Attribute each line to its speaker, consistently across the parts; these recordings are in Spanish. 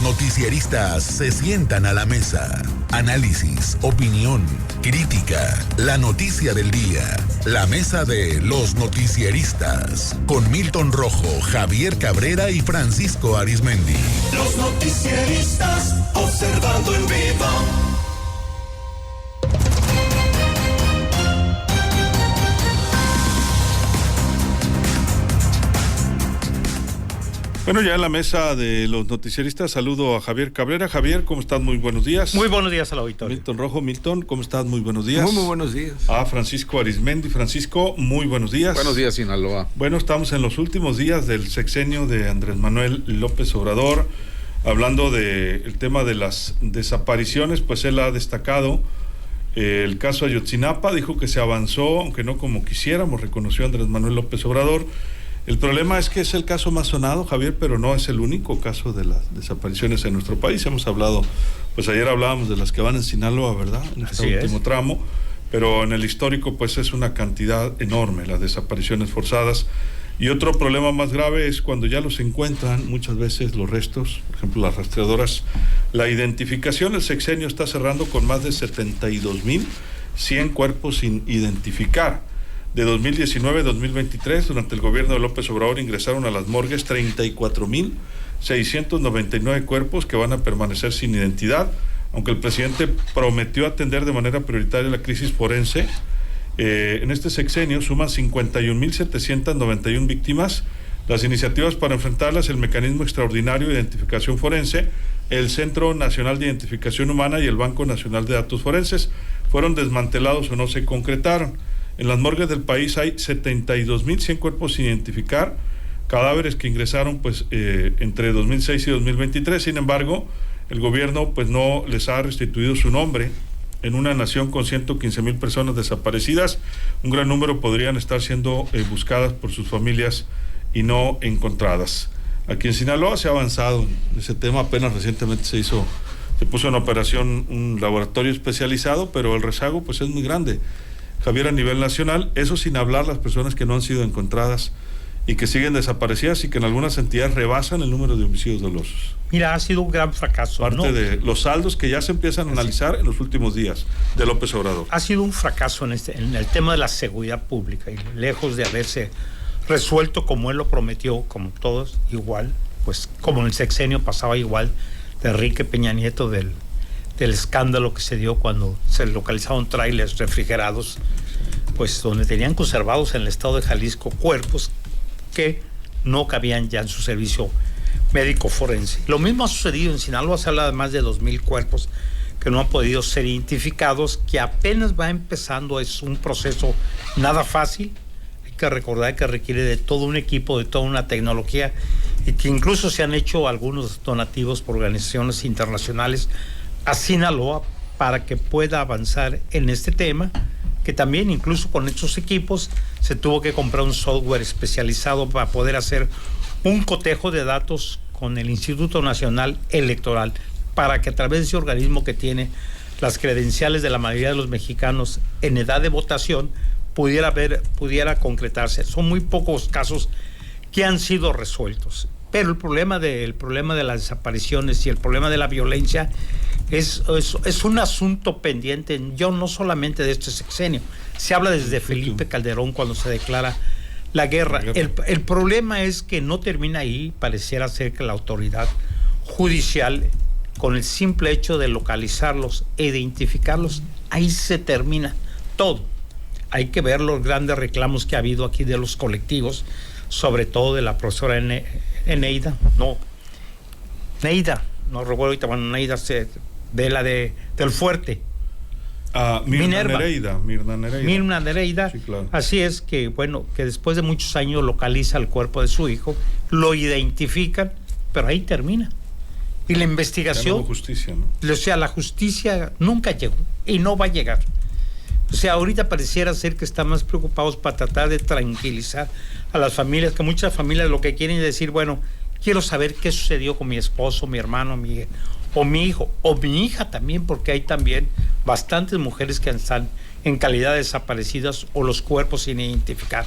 Speaker 1: noticieristas se sientan a la mesa. Análisis, opinión, crítica, la noticia del día. La mesa de los noticieristas. Con Milton Rojo, Javier Cabrera y Francisco Arizmendi.
Speaker 2: Los noticieristas observando en vivo.
Speaker 3: Bueno, ya en la mesa de los noticieristas saludo a Javier Cabrera. Javier, ¿cómo estás? Muy buenos días.
Speaker 4: Muy buenos días al auditorio.
Speaker 3: Milton Rojo, Milton, ¿cómo estás? Muy buenos días.
Speaker 5: Muy buenos días.
Speaker 3: A Francisco Arizmendi. Francisco, muy buenos días.
Speaker 5: Buenos días, Sinaloa.
Speaker 3: Bueno, estamos en los últimos días del sexenio de Andrés Manuel López Obrador. Hablando del tema de las desapariciones, pues él ha destacado el caso Ayotzinapa, dijo que se avanzó, aunque no como quisiéramos, reconoció Andrés Manuel López Obrador. El problema es que es el caso más sonado, Javier, pero no es el único caso de las desapariciones en nuestro país. Hemos hablado, pues ayer hablábamos de las que van en Sinaloa, ¿verdad? En este último tramo, pero en el histórico pues es una cantidad enorme las desapariciones forzadas. Y otro problema más grave es cuando ya los encuentran, muchas veces los restos, por ejemplo las rastreadoras, la identificación. El sexenio está cerrando con más de 72,100 cuerpos sin identificar. De 2019 a 2023, durante el gobierno de López Obrador, ingresaron a las morgues 34,699 cuerpos que van a permanecer sin identidad. Aunque el presidente prometió atender de manera prioritaria la crisis forense, en este sexenio suman 51,791 víctimas. Las iniciativas para enfrentarlas, el Mecanismo Extraordinario de Identificación Forense, el Centro Nacional de Identificación Humana y el Banco Nacional de Datos Forenses, fueron desmantelados o no se concretaron. En las morgues del país hay 72,100 cuerpos sin identificar, cadáveres que ingresaron pues entre 2006 y 2023. Sin embargo, el gobierno pues no les ha restituido su nombre. En una nación con 115,000 personas desaparecidas, un gran número podrían estar siendo buscadas por sus familias y no encontradas. Aquí en Sinaloa se ha avanzado en ese tema. Apenas recientemente se puso en operación un laboratorio especializado, pero el rezago pues es muy grande, Javier, a nivel nacional. Eso sin hablar las personas que no han sido encontradas y que siguen desaparecidas y que en algunas entidades rebasan el número de homicidios dolosos.
Speaker 4: Mira, ha sido un gran fracaso.
Speaker 3: Parte de los saldos que ya se empiezan a analizar en los últimos días de López Obrador.
Speaker 4: Ha sido un fracaso en el tema de la seguridad pública, y lejos de haberse resuelto como él lo prometió, como todos, igual, pues como en el sexenio pasaba igual de Enrique Peña Nieto, del escándalo que se dio cuando se localizaron tráilers refrigerados, pues donde tenían conservados en el estado de Jalisco cuerpos que no cabían ya en su servicio médico forense. Lo mismo ha sucedido en Sinaloa. Se habla de más de 2,000 cuerpos que no han podido ser identificados, que apenas va empezando. Es un proceso nada fácil. Hay que recordar que requiere de todo un equipo, de toda una tecnología, y que incluso se han hecho algunos donativos por organizaciones internacionales a Sinaloa para que pueda avanzar en este tema, que también incluso con estos equipos se tuvo que comprar un software especializado para poder hacer un cotejo de datos con el Instituto Nacional Electoral, para que a través de ese organismo que tiene las credenciales de la mayoría de los mexicanos en edad de votación pudiera concretarse. Son muy pocos casos que han sido resueltos, pero el problema de las desapariciones y el problema de la violencia es un asunto pendiente, yo no solamente de este sexenio. Se habla desde Felipe Calderón cuando se declara la guerra. El problema es que no termina ahí. Pareciera ser que la autoridad judicial, con el simple hecho de localizarlos e identificarlos, ahí se termina todo. Hay que ver los grandes reclamos que ha habido aquí de los colectivos, sobre todo de la profesora Neida, no recuerdo ahorita, bueno, Neida de la del Fuerte.
Speaker 3: Mirna Nereida.
Speaker 4: Sí,
Speaker 3: claro.
Speaker 4: Así es que, bueno, que después de muchos años localiza el cuerpo de su hijo, lo identifican, pero ahí termina. Y la investigación...
Speaker 3: Ya no hubo justicia, ¿no?
Speaker 4: O sea, la justicia nunca llegó y no va a llegar. O sea, ahorita pareciera ser que están más preocupados para tratar de tranquilizar a las familias, que muchas familias lo que quieren es decir, bueno, quiero saber qué sucedió con mi esposo, mi hermano, o mi hijo, o mi hija también, porque hay también bastantes mujeres que están en calidad de desaparecidas o los cuerpos sin identificar.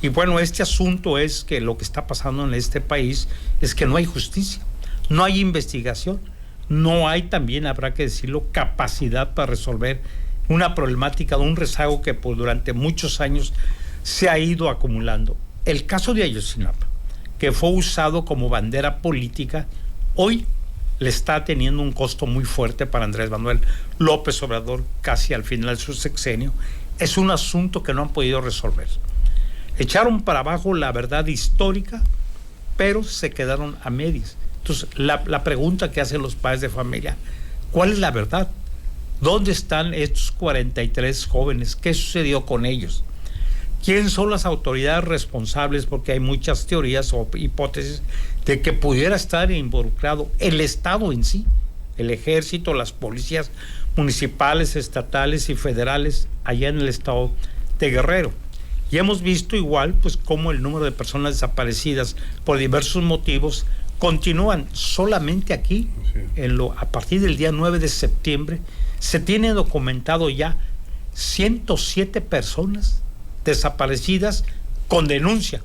Speaker 4: Y bueno, este asunto es que lo que está pasando en este país es que no hay justicia. No hay investigación, no hay también, habrá que decirlo, capacidad para resolver una problemática de un rezago que durante muchos años se ha ido acumulando. El caso de Ayotzinapa, que fue usado como bandera política, hoy le está teniendo un costo muy fuerte para Andrés Manuel López Obrador, casi al final de su sexenio. Es un asunto que no han podido resolver. Echaron para abajo la verdad histórica, pero se quedaron a medias. Entonces, la pregunta que hacen los padres de familia, ¿cuál es la verdad? ¿Dónde están estos 43 jóvenes? ¿Qué sucedió con ellos? ¿Quién son las autoridades responsables? Porque hay muchas teorías o hipótesis de que pudiera estar involucrado el Estado en sí, el ejército, las policías municipales, estatales y federales allá en el estado de Guerrero. Y hemos visto igual, pues, cómo el número de personas desaparecidas por diversos motivos continúan. Solamente aquí, a partir del día 9 de septiembre, se tiene documentado ya 107 personas desaparecidas con denuncia,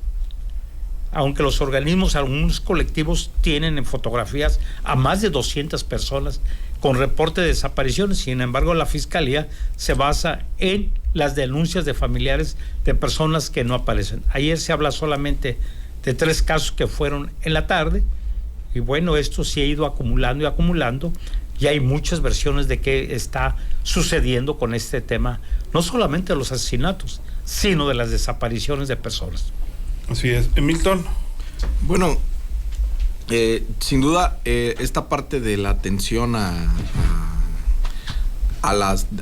Speaker 4: aunque los organismos, algunos colectivos tienen en fotografías a más de 200 personas con reporte de desapariciones. Sin embargo, la Fiscalía se basa en las denuncias de familiares de personas que no aparecen. Ayer se habla solamente de 3 casos que fueron en la tarde, y bueno, esto se ha ido acumulando y acumulando, y hay muchas versiones de qué está sucediendo con este tema, no solamente de los asesinatos, sino de las desapariciones de personas.
Speaker 3: Así es. Milton.
Speaker 5: Bueno, sin duda, esta parte de la atención a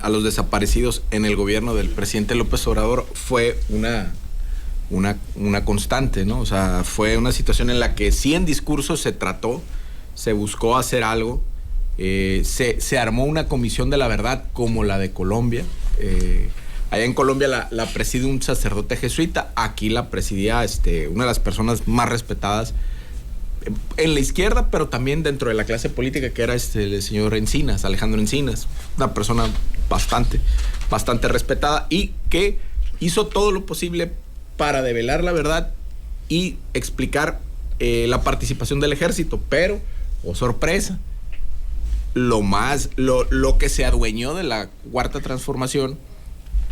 Speaker 5: los desaparecidos en el gobierno del presidente López Obrador fue una constante, ¿no? O sea, fue una situación en la que sí en discurso se trató, se buscó hacer algo, se armó una comisión de la verdad como la de Colombia. Allá en Colombia la preside un sacerdote jesuita, aquí la presidía una de las personas más respetadas en la izquierda, pero también dentro de la clase política, que era el señor Encinas, Alejandro Encinas, una persona bastante respetada y que hizo todo lo posible para develar la verdad y explicar la participación del ejército, pero, oh sorpresa, lo que se adueñó de la Cuarta Transformación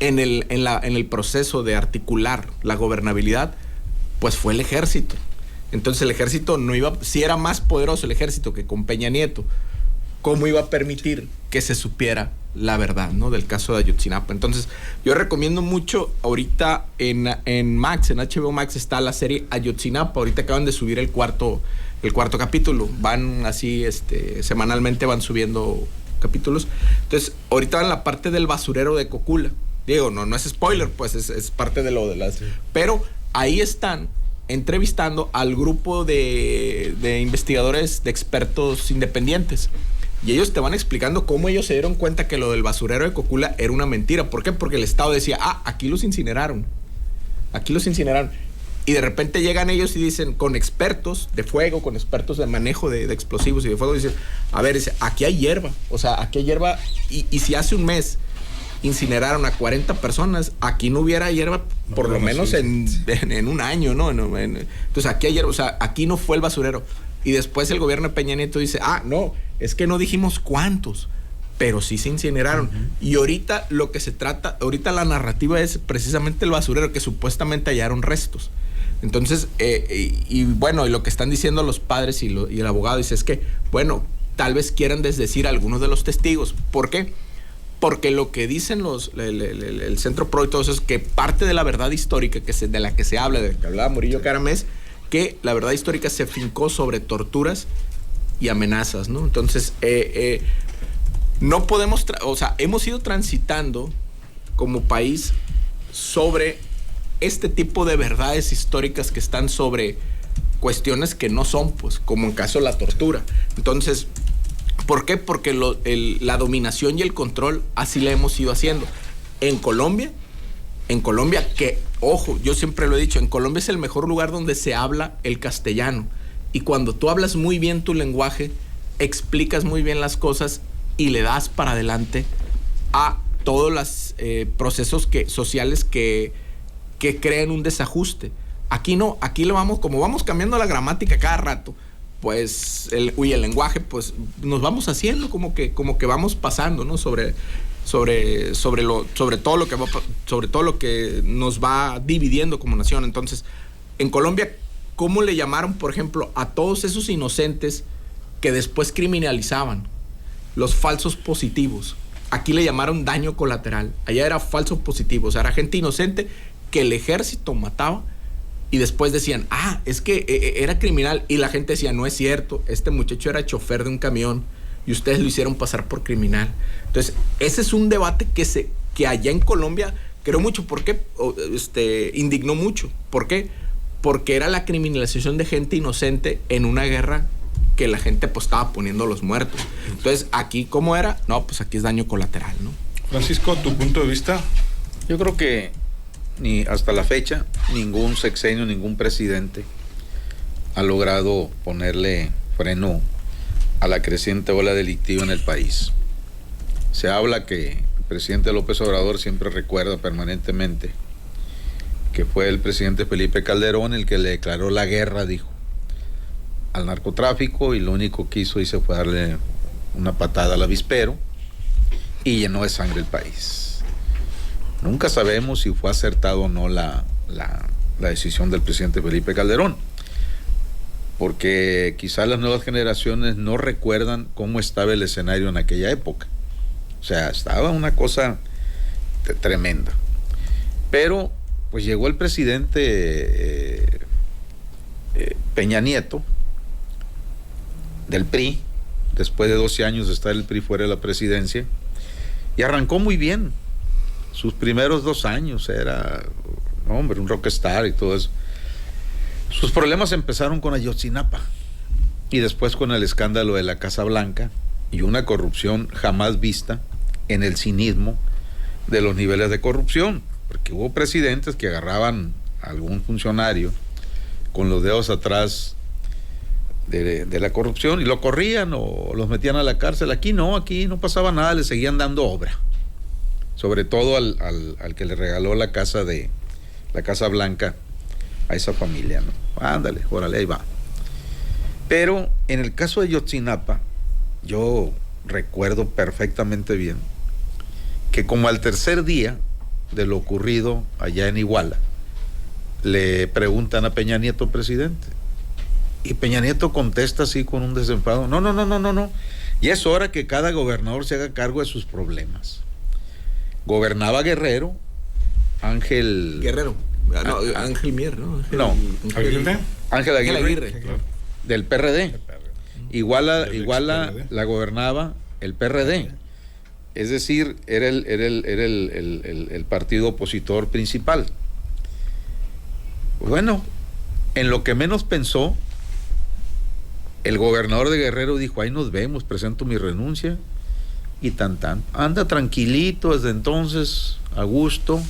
Speaker 5: en el proceso de articular la gobernabilidad, pues fue el ejército. Entonces el ejército no iba, si era más poderoso el ejército que con Peña Nieto, ¿cómo iba a permitir que se supiera la verdad, ¿no?, del caso de Ayotzinapa? Entonces yo recomiendo mucho, ahorita en HBO Max está la serie Ayotzinapa, ahorita acaban de subir el cuarto capítulo, van así, semanalmente van subiendo capítulos. Entonces ahorita van en la parte del basurero de Cocula. Digo, no es spoiler, pues es parte de lo de las... Sí. Pero ahí están entrevistando al grupo de investigadores, de expertos independientes. Y ellos te van explicando cómo ellos se dieron cuenta que lo del basurero de Cocula era una mentira. ¿Por qué? Porque el Estado decía, aquí los incineraron. Y de repente llegan ellos y dicen, con expertos de fuego, con expertos de manejo de explosivos y de fuego, dicen, a ver, aquí hay hierba. O sea, aquí hay hierba. Y si hace un mes incineraron a 40 personas, aquí no hubiera hierba por lo menos en un año, ¿no? Entonces aquí hay hierba, o sea, aquí no fue el basurero. Y después el gobierno de Peña Nieto dice, no, es que no dijimos cuántos, pero sí se incineraron. Uh-huh. Y ahorita lo que se trata, ahorita la narrativa es precisamente el basurero, que supuestamente hallaron restos. Entonces, y bueno, y lo que están diciendo los padres y el abogado dice es que, bueno, tal vez quieran desdecir a algunos de los testigos. ¿Por qué? Porque lo que dicen el Centro Pro y todo eso es que parte de la verdad histórica de la que se habla, de que hablaba Murillo Karam, es que la verdad histórica se fincó sobre torturas y amenazas, ¿no? Entonces, no podemos, hemos ido transitando como país sobre este tipo de verdades históricas que están sobre cuestiones que no son, pues, como en caso de la tortura. Entonces, ¿por qué? Porque la dominación y el control así la hemos ido haciendo. En Colombia, que, ojo, yo siempre lo he dicho, en Colombia es el mejor lugar donde se habla el castellano. Y cuando tú hablas muy bien tu lenguaje, explicas muy bien las cosas y le das para adelante a todos los procesos sociales que creen un desajuste. Aquí no, aquí vamos cambiando la gramática cada rato. pues el lenguaje, pues nos vamos haciendo como que vamos pasando, ¿no? sobre todo lo que nos va dividiendo como nación. Entonces, en Colombia, ¿cómo le llamaron, por ejemplo, a todos esos inocentes que después criminalizaban? Los falsos positivos. Aquí le llamaron daño colateral. Allá era falso positivo, o sea, era gente inocente que el ejército mataba y después decían, es que era criminal, y la gente decía, no es cierto, este muchacho era chofer de un camión y ustedes lo hicieron pasar por criminal. Entonces, ese es un debate que allá en Colombia creo mucho. ¿Por qué? Indignó mucho. ¿Por qué? Porque era la criminalización de gente inocente en una guerra que la gente pues estaba poniendo a los muertos. Entonces, aquí, ¿cómo era? No, pues aquí es daño colateral, ¿no?
Speaker 3: Francisco, ¿tu punto de vista?
Speaker 6: Yo creo que ni hasta la fecha ningún sexenio, ningún presidente ha logrado ponerle freno a la creciente ola delictiva en el país. Se habla que el presidente López Obrador siempre recuerda permanentemente que fue el presidente Felipe Calderón el que le declaró la guerra, dijo, al narcotráfico, y lo único que hizo fue darle una patada al avispero y llenó de sangre el país. Nunca sabemos si fue acertado o no la decisión del presidente Felipe Calderón, porque quizás las nuevas generaciones no recuerdan cómo estaba el escenario en aquella época. O sea, estaba una cosa tremenda. Pero pues llegó el presidente Peña Nieto del PRI, después de 12 años de estar el PRI fuera de la presidencia, y arrancó muy bien. Sus primeros 2 años era, hombre, un rockstar y todo eso. Sus problemas empezaron con Ayotzinapa y después con el escándalo de la Casa Blanca y una corrupción jamás vista en el cinismo de los niveles de corrupción, porque hubo presidentes que agarraban a algún funcionario con los dedos atrás de la corrupción y lo corrían o los metían a la cárcel. Aquí no pasaba nada, le seguían dando obra, sobre todo al que le regaló la Casa Blanca a esa familia, ¿no? Ándale, órale, ahí va. Pero en el caso de Ayotzinapa, yo recuerdo perfectamente bien que como al tercer día de lo ocurrido allá en Iguala, le preguntan a Peña Nieto, presidente, y Peña Nieto contesta así con un desenfado, no, y es hora que cada gobernador se haga cargo de sus problemas. Gobernaba Guerrero, Ángel
Speaker 5: Mier, ¿no?
Speaker 6: Ángel Aguirre,
Speaker 3: Claro.
Speaker 6: del PRD. Iguala la gobernaba el PRD. Es decir, era el partido opositor principal. Bueno, en lo que menos pensó, el gobernador de Guerrero dijo, ahí nos vemos, presento mi renuncia, y tan. Anda tranquilito desde entonces, a gusto,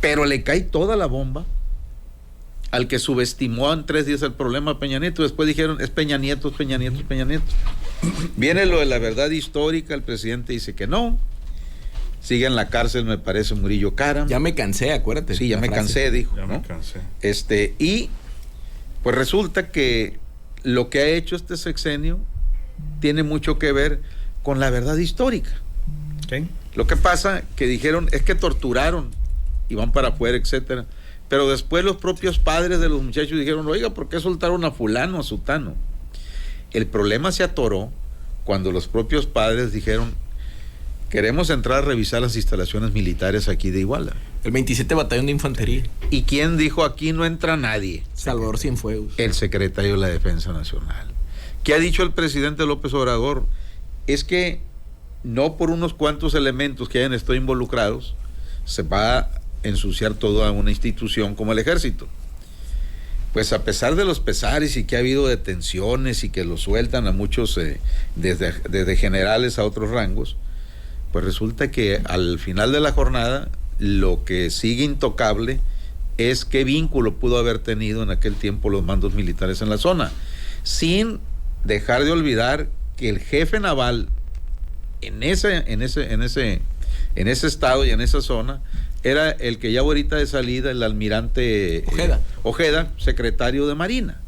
Speaker 6: pero le cae toda la bomba al que subestimó en 3 días el problema a Peña Nieto. Después dijeron, es Peña Nieto. Viene lo de la verdad histórica, el presidente dice que no, sigue en la cárcel, me parece, Murillo Karam.
Speaker 5: Ya me cansé, acuérdate.
Speaker 6: Sí, ya me cansé, dijo.
Speaker 3: Ya
Speaker 6: ¿no?
Speaker 3: me cansé.
Speaker 6: Y pues resulta que lo que ha hecho este sexenio tiene mucho que ver con la verdad histórica.
Speaker 4: Okay.
Speaker 6: Lo que pasa que dijeron es que torturaron y van para afuera, etcétera. Pero después los propios padres de los muchachos dijeron, oiga, ¿por qué soltaron a fulano, a sutano? El problema se atoró cuando los propios padres dijeron, queremos entrar a revisar las instalaciones militares aquí de Iguala.
Speaker 5: El 27 Batallón de Infantería.
Speaker 6: ¿Y quién dijo aquí no entra nadie?
Speaker 5: Salvador Cienfuegos.
Speaker 6: El secretario de la Defensa Nacional. ¿Qué ha dicho el presidente López Obrador? Es que no por unos cuantos elementos que hayan estado involucrados se va a ensuciar toda una institución como el ejército. Pues a pesar de los pesares y que ha habido detenciones y que lo sueltan a muchos desde generales a otros rangos, pues resulta que al final de la jornada lo que sigue intocable es qué vínculo pudo haber tenido en aquel tiempo los mandos militares en la zona, sin dejar de olvidar que el jefe naval en ese estado y en esa zona era el que ya ahorita de salida, el almirante Ojeda, secretario de Marina.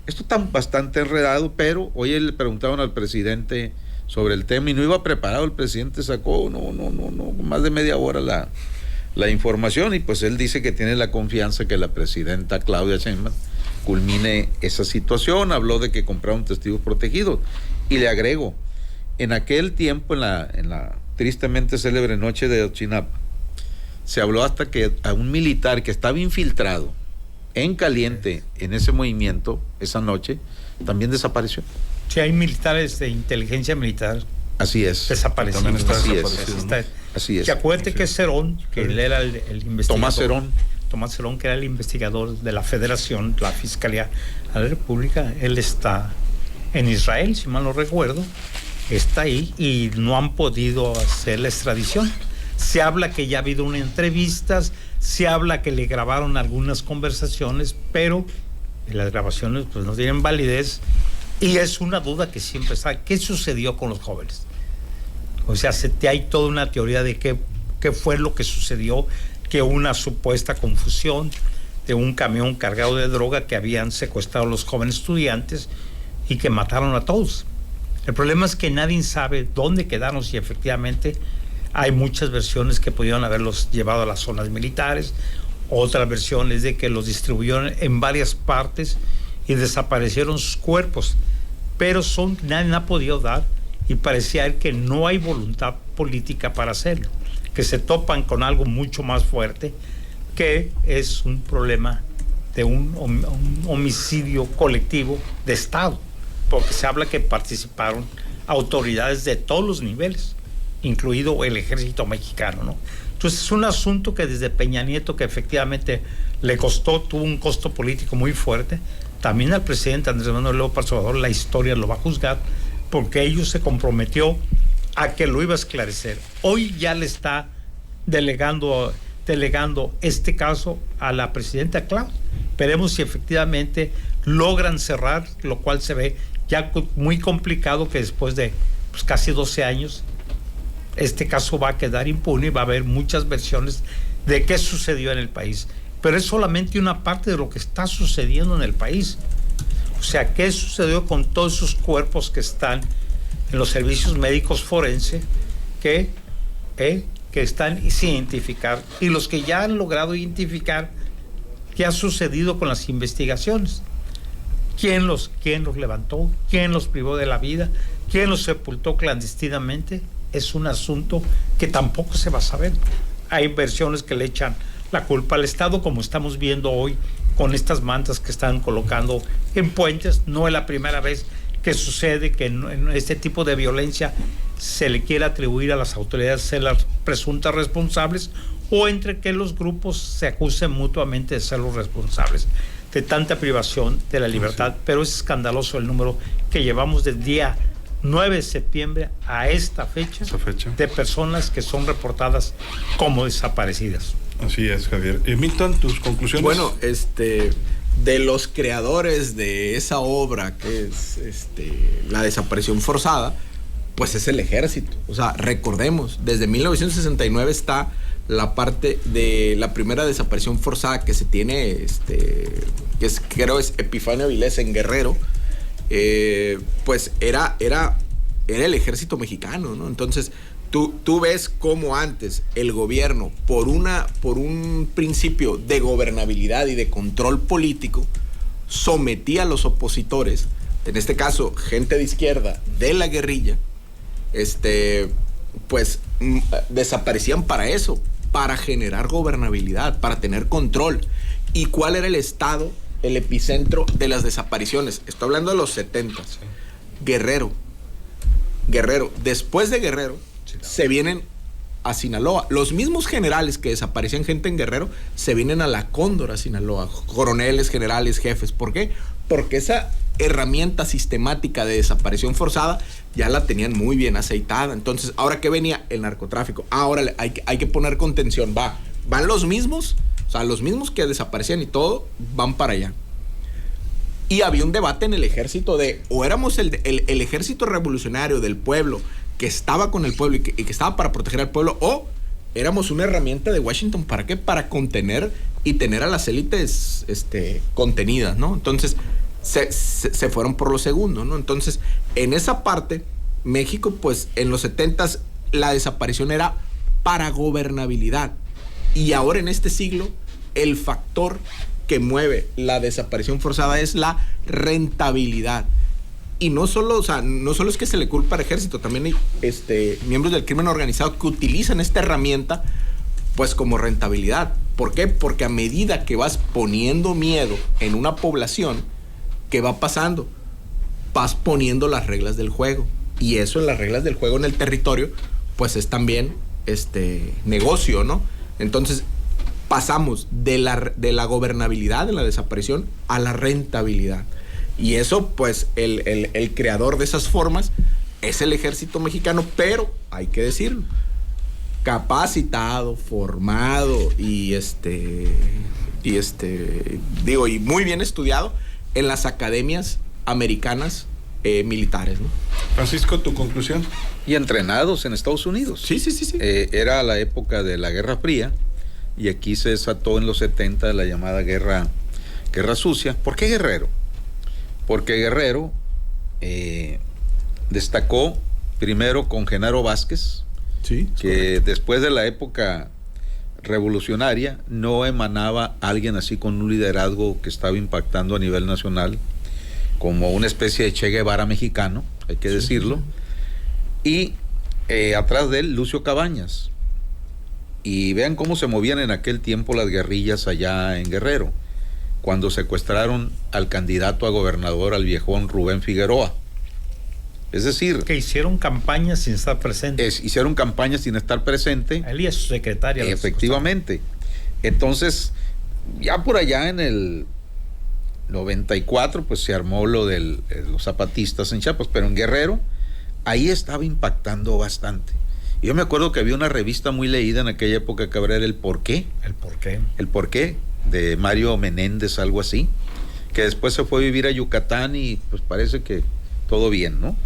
Speaker 6: Esto está bastante enredado, pero hoy le preguntaban al presidente sobre el tema y no iba preparado. El presidente sacó más de media hora la información, y pues él dice que tiene la confianza que la presidenta Claudia Sheinbaum culmine esa situación. Habló de que compraron testigos protegidos, y le agrego, en aquel tiempo, en la tristemente célebre noche de Ayotzinapa, se habló hasta que a un militar que estaba infiltrado en caliente en ese movimiento esa noche también desapareció.
Speaker 4: Sí, hay militares de inteligencia militar.
Speaker 6: Así es.
Speaker 4: Desaparecidos.
Speaker 3: También está
Speaker 6: Así es.
Speaker 3: desaparecido, ¿no?
Speaker 6: Así es.
Speaker 4: Que acuérdate que Cerón, que él era el investigador. Tomás Cerón, que era el investigador de la Federación, la Fiscalía de la República, él está en Israel, si mal no recuerdo, está ahí y no han podido hacer la extradición. Se habla que ya ha habido unas entrevistas, se habla que le grabaron algunas conversaciones, pero las grabaciones pues no tienen validez, y es una duda que siempre está. ¿Qué sucedió con los jóvenes? O sea, hay toda una teoría de qué fue lo que sucedió, que una supuesta confusión de un camión cargado de droga que habían secuestrado a los jóvenes estudiantes y que mataron a todos. El problema es que nadie sabe dónde quedaron, si efectivamente hay muchas versiones que pudieron haberlos llevado a las zonas militares, otras versiones de que los distribuyeron en varias partes y desaparecieron sus cuerpos, pero nadie ha podido dar, y parecía que no hay voluntad política para hacerlo, que se topan con algo mucho más fuerte, que es un problema de un homicidio colectivo de Estado, porque se habla que participaron autoridades de todos los niveles, incluido el ejército mexicano, ¿no? Entonces es un asunto que desde Peña Nieto, que efectivamente tuvo un costo político muy fuerte, también al presidente Andrés Manuel López Obrador la historia lo va a juzgar, porque ellos se comprometió a que lo iba a esclarecer. Hoy ya le está delegando este caso a la presidenta Claudia. Veremos si efectivamente logran cerrar, lo cual se ve ya muy complicado, que después de casi 12 años este caso va a quedar impune y va a haber muchas versiones de qué sucedió en el país. Pero es solamente una parte de lo que está sucediendo en el país. O sea, ¿qué sucedió con todos esos cuerpos que están en los servicios médicos forenses que están sin identificar, y los que ya han logrado identificar qué ha sucedido con las investigaciones? ¿Quién los levantó? ¿Quién los privó de la vida? ¿Quién los sepultó clandestinamente? Es un asunto que tampoco se va a saber. Hay versiones que le echan la culpa al Estado, como estamos viendo hoy con estas mantas que están colocando en puentes. No es la primera vez que sucede que en este tipo de violencia se le quiere atribuir a las autoridades ser las presuntas responsables, o entre que los grupos se acusen mutuamente de ser los responsables de tanta privación de la libertad. Sí. Pero es escandaloso el número que llevamos del día 9 de septiembre a esta fecha de personas que son reportadas como desaparecidas.
Speaker 3: Así es, Javier. Milton, tus conclusiones.
Speaker 5: Bueno, de los creadores de esa obra, que es la desaparición forzada, pues es el ejército. O sea, recordemos, desde 1969 está la parte de la primera desaparición forzada que se tiene, creo es Epifanio Avilés en Guerrero. Pues era el ejército mexicano, ¿no? Entonces tú ves cómo antes el gobierno, por un principio de gobernabilidad y de control político, sometía a los opositores, en este caso gente de izquierda, de la guerrilla, pues desaparecían para eso, para generar gobernabilidad, para tener control. ¿Y cuál era el estado, el epicentro de las desapariciones? Estoy hablando de los 70. Sí. Guerrero. Después de Guerrero, se vienen a Sinaloa. Los mismos generales que desaparecían gente en Guerrero se vienen a la Cóndor, a Sinaloa. Coroneles, generales, jefes. ¿Por qué? Porque esa herramienta sistemática de desaparición forzada ya la tenían muy bien aceitada. Entonces, ¿ahora qué venía? El narcotráfico. Ahora hay que poner contención. Van los mismos, o sea, los mismos que desaparecían y todo, van para allá. Y había un debate en el ejército o éramos el ejército revolucionario del pueblo, que estaba con el pueblo y que estaba para proteger al pueblo, o éramos una herramienta de Washington. ¿Para qué? Para contener y tener a las élites contenidas, ¿no? Entonces, se fueron por lo segundo, ¿no? Entonces, en esa parte, México, pues en los 70s la desaparición era para gobernabilidad. Y ahora en este siglo, el factor que mueve la desaparición forzada es la rentabilidad. Y no solo es que se le culpa al ejército, también hay miembros del crimen organizado que utilizan esta herramienta pues como rentabilidad. ¿Por qué? Porque a medida que vas poniendo miedo en una población, ¿qué va pasando? Vas poniendo las reglas del juego. Y eso en las reglas del juego en el territorio, pues es también negocio, ¿no? Entonces, pasamos de la gobernabilidad, de la desaparición, a la rentabilidad. Y eso, pues, el creador de esas formas es el ejército mexicano, pero hay que decirlo, capacitado, formado y muy bien estudiado en las academias americanas militares, ¿no?
Speaker 3: Francisco, ¿tu conclusión?
Speaker 6: Y entrenados en Estados Unidos.
Speaker 5: Sí.
Speaker 6: Era la época de la Guerra Fría y aquí se desató en los 70 la llamada Guerra Sucia. ¿Por qué Guerrero? Porque Guerrero destacó primero con Genaro Vázquez,
Speaker 5: sí,
Speaker 6: que correcto. Después de la época revolucionaria no emanaba alguien así con un liderazgo que estaba impactando a nivel nacional, como una especie de Che Guevara mexicano, hay que decirlo. Y atrás de él, Lucio Cabañas. Y vean cómo se movían en aquel tiempo las guerrillas allá en Guerrero, cuando secuestraron al candidato a gobernador, al viejón Rubén Figueroa. Es decir,
Speaker 4: que hicieron campañas sin estar presentes.
Speaker 6: Hicieron campañas sin estar presente.
Speaker 4: Él y a su secretaria.
Speaker 6: Efectivamente. Entonces, ya por allá en el 94, pues se armó lo de los zapatistas en Chiapas, pero en Guerrero, ahí estaba impactando bastante. Yo me acuerdo que había una revista muy leída en aquella época que era El Porqué. El Porqué, de Mario Menéndez, algo así, que después se fue a vivir a Yucatán y pues parece que todo bien, ¿no?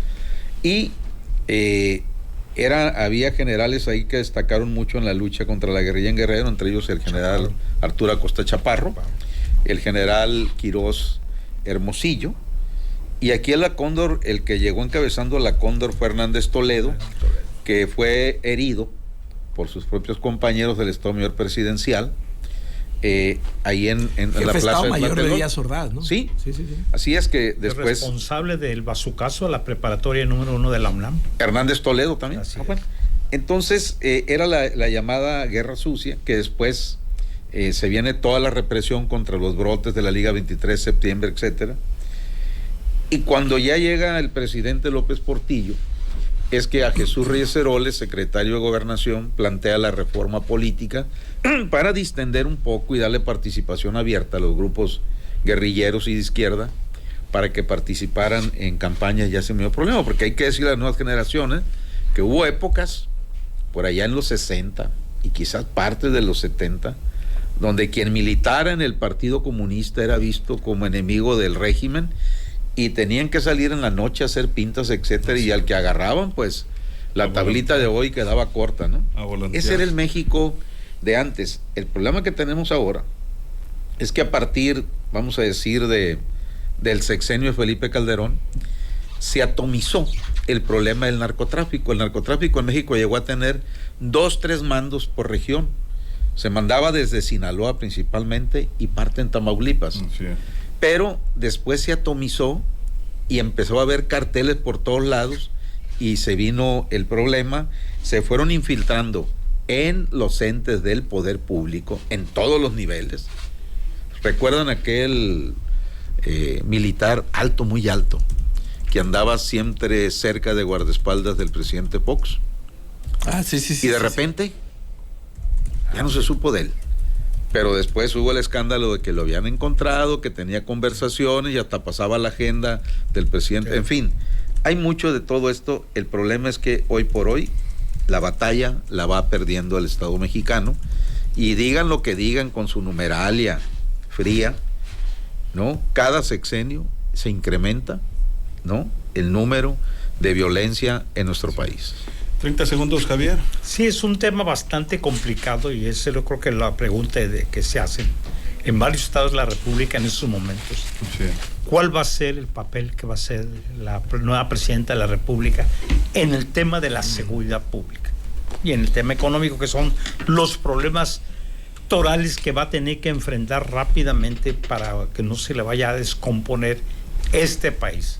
Speaker 6: Y había generales ahí que destacaron mucho en la lucha contra la guerrilla en Guerrero, entre ellos el general Arturo Acosta Chaparro, el general Quirós Hermosillo, y aquí en la Cóndor, el que llegó encabezando la Cóndor fue Hernández Toledo, que fue herido por sus propios compañeros del Estado Mayor Presidencial, ahí en la Plaza
Speaker 5: Estado
Speaker 6: de
Speaker 5: Mayor de
Speaker 6: Tlatelolco.
Speaker 5: Díaz Ordaz, ¿no?
Speaker 6: Sí. Así es que después...
Speaker 4: responsable del bazucazo a la preparatoria número 1 de la UNAM.
Speaker 6: Hernández Toledo también.
Speaker 4: Bueno.
Speaker 6: Entonces, era la llamada Guerra Sucia, que después se viene toda la represión contra los brotes de la Liga 23 de septiembre, etcétera. Y cuando ya llega el presidente López Portillo, es que a Jesús Reyes Heroles, secretario de Gobernación, plantea la reforma política para distender un poco y darle participación abierta a los grupos guerrilleros y de izquierda para que participaran en campañas ya sin mayor problema, porque hay que decir a las nuevas generaciones que hubo épocas por allá en los 60 y quizás partes de los 70 donde quien militara en el Partido Comunista era visto como enemigo del régimen y tenían que salir en la noche a hacer pintas, etcétera, y al que agarraban, pues la tablita de hoy quedaba corta, ¿no? Ese era el México de antes. El problema que tenemos ahora es que a partir, vamos a decir, del sexenio de Felipe Calderón, se atomizó el problema del narcotráfico. El narcotráfico en México llegó a tener 2-3 mandos por región. Se mandaba desde Sinaloa principalmente y parte en Tamaulipas.
Speaker 3: Sí.
Speaker 6: Pero después se atomizó y empezó a haber carteles por todos lados y se vino el problema. Se fueron infiltrando en los entes del poder público, en todos los niveles. ¿Recuerdan aquel militar alto, muy alto, que andaba siempre cerca de guardaespaldas del presidente Fox?
Speaker 5: Sí.
Speaker 6: Y de repente ya no se supo de él. Pero después hubo el escándalo de que lo habían encontrado, que tenía conversaciones y hasta pasaba la agenda del presidente. Sí. En fin, hay mucho de todo esto. El problema es que hoy por hoy la batalla la va perdiendo el Estado mexicano. Y digan lo que digan con su numeralia fría, ¿no? Cada sexenio se incrementa, ¿no?, el número de violencia en nuestro país.
Speaker 3: 30 segundos, Javier.
Speaker 4: Sí, es un tema bastante complicado y esa yo creo que la pregunta que se hacen en varios estados de la República en estos momentos.
Speaker 3: Sí.
Speaker 4: ¿Cuál va a ser el papel que va a ser la nueva presidenta de la República en el tema de la seguridad pública y en el tema económico, que son los problemas torales que va a tener que enfrentar rápidamente para que no se le vaya a descomponer este país?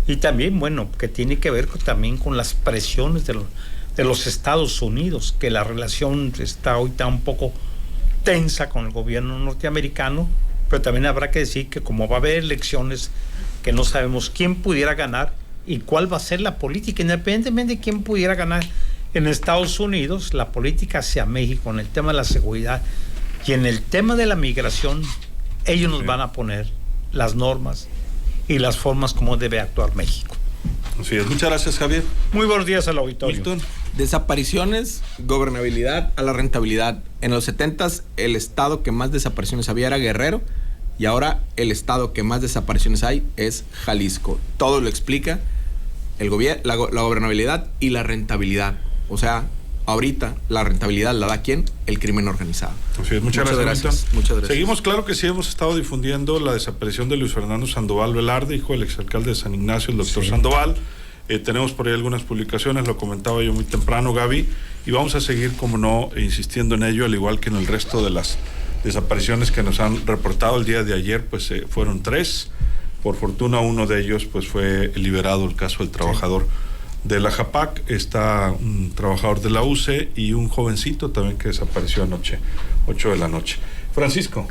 Speaker 4: Y también, bueno, que tiene que ver también con las presiones de los Estados Unidos, que la relación está ahorita un poco tensa con el gobierno norteamericano, pero también habrá que decir que como va a haber elecciones que no sabemos quién pudiera ganar y cuál va a ser la política, independientemente de quién pudiera ganar en Estados Unidos, la política hacia México en el tema de la seguridad y en el tema de la migración, ellos nos van a poner las normas y las formas como debe actuar México.
Speaker 3: Así es. Muchas gracias, Javier.
Speaker 4: Muy buenos días al auditorio.
Speaker 3: Milton.
Speaker 5: Desapariciones, gobernabilidad a la rentabilidad. En los 70s el estado que más desapariciones había era Guerrero y ahora el estado que más desapariciones hay es Jalisco. Todo lo explica el gobierno, la gobernabilidad y la rentabilidad. O sea, ahorita la rentabilidad la da ¿quién? El crimen organizado.
Speaker 3: Así es. Muchas gracias, Milton.
Speaker 5: Muchas gracias.
Speaker 3: Seguimos, claro que sí, hemos estado difundiendo la desaparición de Luis Fernando Sandoval Velarde, hijo del exalcalde de San Ignacio, el doctor Sandoval. Tenemos por ahí algunas publicaciones, lo comentaba yo muy temprano, Gaby, y vamos a seguir, como no, insistiendo en ello, al igual que en el resto de las desapariciones que nos han reportado el día de ayer, pues fueron 3. Por fortuna, uno de ellos pues fue liberado, el caso del trabajador de la JAPAC, está un trabajador de la UCE y un jovencito también que desapareció anoche, 8 de la noche. Francisco.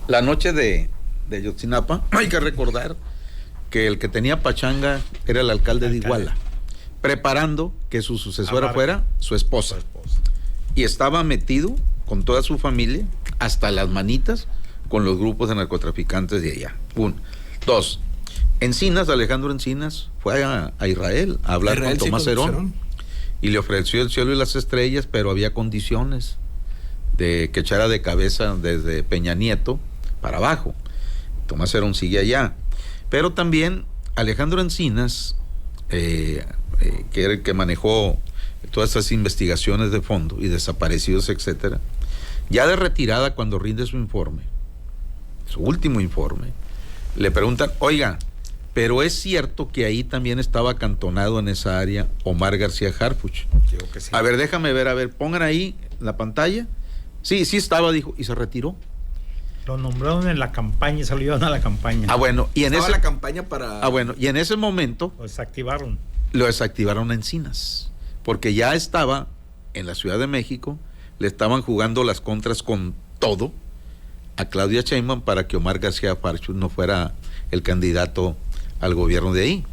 Speaker 6: La noche de Ayotzinapa, hay que recordar que el que tenía pachanga era el alcalde de Iguala, preparando que su sucesora fuera su esposa. Y estaba metido con toda su familia, hasta las manitas, con los grupos de narcotraficantes de allá. 1. 2. Encinas, Alejandro Encinas, fue a Israel a hablar con Tomás Herón y le ofreció el cielo y las estrellas, pero había condiciones de que echara de cabeza desde Peña Nieto para abajo. Tomás Herón sigue allá. Pero también Alejandro Encinas, que era el que manejó todas esas investigaciones de fondo y desaparecidos, etcétera, ya de retirada, cuando rinde su informe, su último informe, le preguntan, oiga, pero es cierto que ahí también estaba acantonado en esa área Omar García Harfuch.
Speaker 4: Digo que sí.
Speaker 6: A ver, déjame ver, pongan ahí la pantalla. Sí estaba, dijo, y se retiró.
Speaker 4: Lo nombraron en la campaña, se lo llevaron a la campaña.
Speaker 6: Bueno, y en
Speaker 5: la campaña para...
Speaker 6: y en ese momento
Speaker 4: Lo desactivaron.
Speaker 6: lo desactivaron a Encinas, porque ya estaba en la Ciudad de México, le estaban jugando las contras con todo a Claudia Sheinbaum para que Omar García Harfuch no fuera el candidato al gobierno de ahí.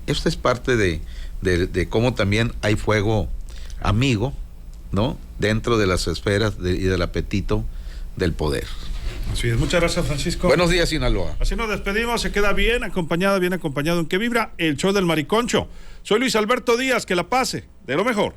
Speaker 6: Esto es parte de cómo también hay fuego amigo, ¿no?, dentro de las esferas y del apetito del poder.
Speaker 3: Así es. Muchas gracias, Francisco.
Speaker 6: Buenos días, Sinaloa.
Speaker 3: Así nos despedimos, se queda bien acompañado en Que Vibra, el show del Mariconcho. Soy Luis Alberto Díaz, que la pase de lo mejor.